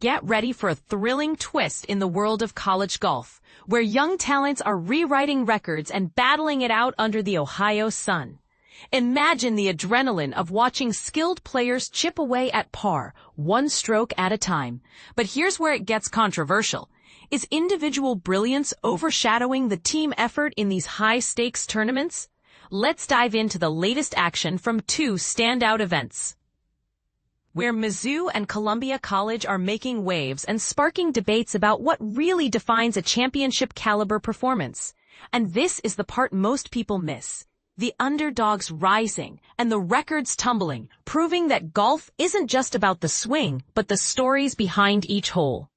Get ready for a thrilling twist in the world of college golf, where young talents are rewriting records and battling it out under the Ohio sun. Imagine the adrenaline of watching skilled players chip away at par, one stroke at a time. But here's where it gets controversial. Is individual brilliance overshadowing the team effort in these high-stakes tournaments? Let's dive into the latest action from two standout events, where Mizzou and Columbia College are making waves and sparking debates about what really defines a championship-caliber performance. And this is the part most people miss. The underdogs rising and the records tumbling, proving that golf isn't just about the swing, but the stories behind each hole.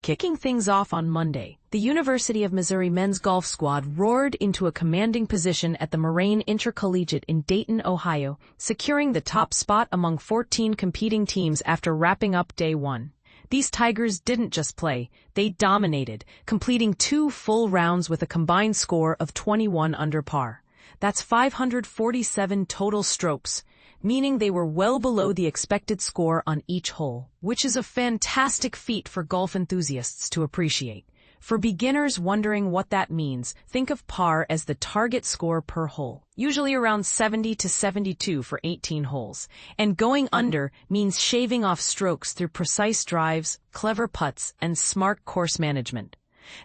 Kicking things off on Monday, the University of Missouri men's golf squad roared into a commanding position at the Moraine Intercollegiate in Dayton, Ohio, securing the top spot among 14 competing teams after wrapping up day one. These Tigers didn't just play, they dominated, completing 2 full rounds with a combined score of 21 under par. That's 547 total strokes, meaning they were well below the expected score on each hole, which is a fantastic feat for golf enthusiasts to appreciate. For beginners wondering what that means, think of par as the target score per hole, usually around 70 to 72 for 18 holes, and going under means shaving off strokes through precise drives, clever putts, and smart course management.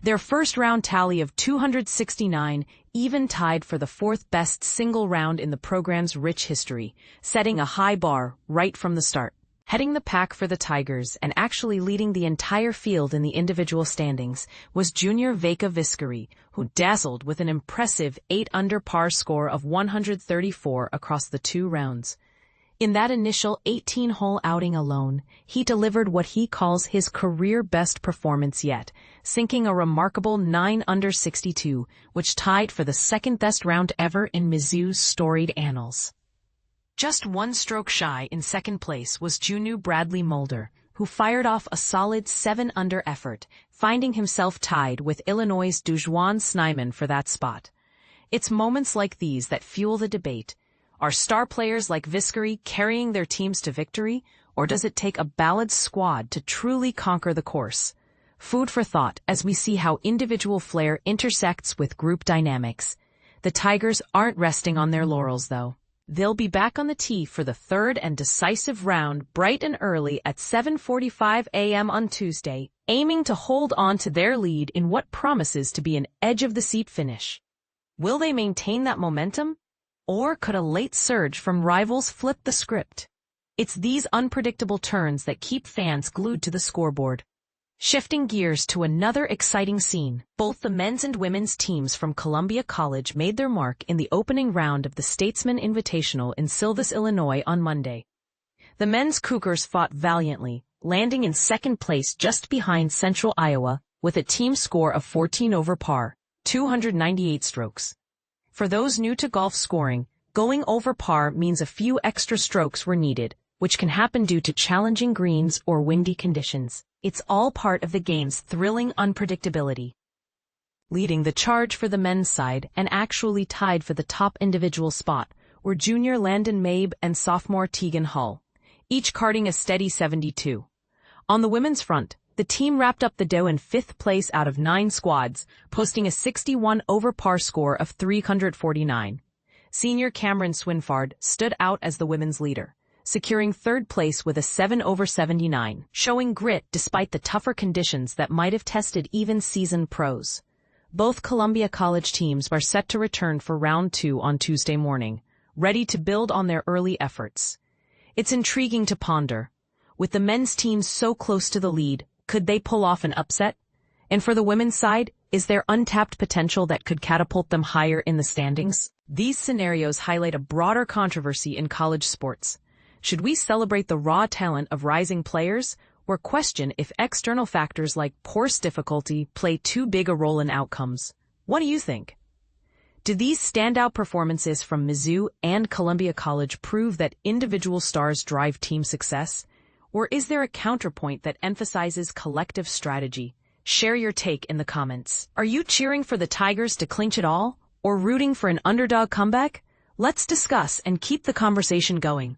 Their first-round tally of 269 even tied for the 4th best single round in the program's rich history, setting a high bar right from the start. Heading the pack for the Tigers and actually leading the entire field in the individual standings was junior Veikka Viskari, who dazzled with an impressive 8 under par score of 134 across the 2 rounds. In that initial 18-hole outing alone, he delivered what he calls his career-best performance yet, sinking a remarkable 9 under 62, which tied for the 2nd-best round ever in Mizzou's storied annals. Just 1 stroke shy in 2nd place was junior Bradley Mulder, who fired off a solid 7 under effort, finding himself tied with Illinois' Dujuan Snyman for that spot. It's moments like these that fuel the debate. Are star players like Viskari carrying their teams to victory, or does it take a balanced squad to truly conquer the course? Food for thought as we see how individual flair intersects with group dynamics. The Tigers aren't resting on their laurels, though. They'll be back on the tee for the 3rd and decisive round bright and early at 7:45 a.m. on Tuesday, aiming to hold on to their lead in what promises to be an edge-of-the-seat finish. Will they maintain that momentum? Or could a late surge from rivals flip the script? It's these unpredictable turns that keep fans glued to the scoreboard. Shifting gears to another exciting scene, both the men's and women's teams from Columbia College made their mark in the opening round of the Statesmen Invitational in Silvis, Illinois on Monday. The men's Cougars fought valiantly, landing in 2nd place just behind Central Iowa with a team score of 14 over par, 298 strokes. For those new to golf scoring, going over par means a few extra strokes were needed, which can happen due to challenging greens or windy conditions. It's all part of the game's thrilling unpredictability. Leading the charge for the men's side and actually tied for the top individual spot were junior Landon Mabe and sophomore Teagen Hull, each carding a steady 72. On the women's front, the team wrapped up the dough in 5th place out of 9 squads, posting a 61 over par score of 349. Senior Camryn Swinfard stood out as the women's leader, securing 3rd place with a 7 over 79, showing grit despite the tougher conditions that might have tested even seasoned pros. Both Columbia College teams are set to return for round 2 on Tuesday morning, ready to build on their early efforts. It's intriguing to ponder. With the men's team so close to the lead, could they pull off an upset? And for the women's side, is there untapped potential that could catapult them higher in the standings? These scenarios highlight a broader controversy in college sports. Should we celebrate the raw talent of rising players, or question if external factors like course difficulty play too big a role in outcomes? What do you think? Do these standout performances from Mizzou and Columbia College prove that individual stars drive team success? Or is there a counterpoint that emphasizes collective strategy? Share your take in the comments. Are you cheering for the Tigers to clinch it all, or rooting for an underdog comeback? Let's discuss and keep the conversation going.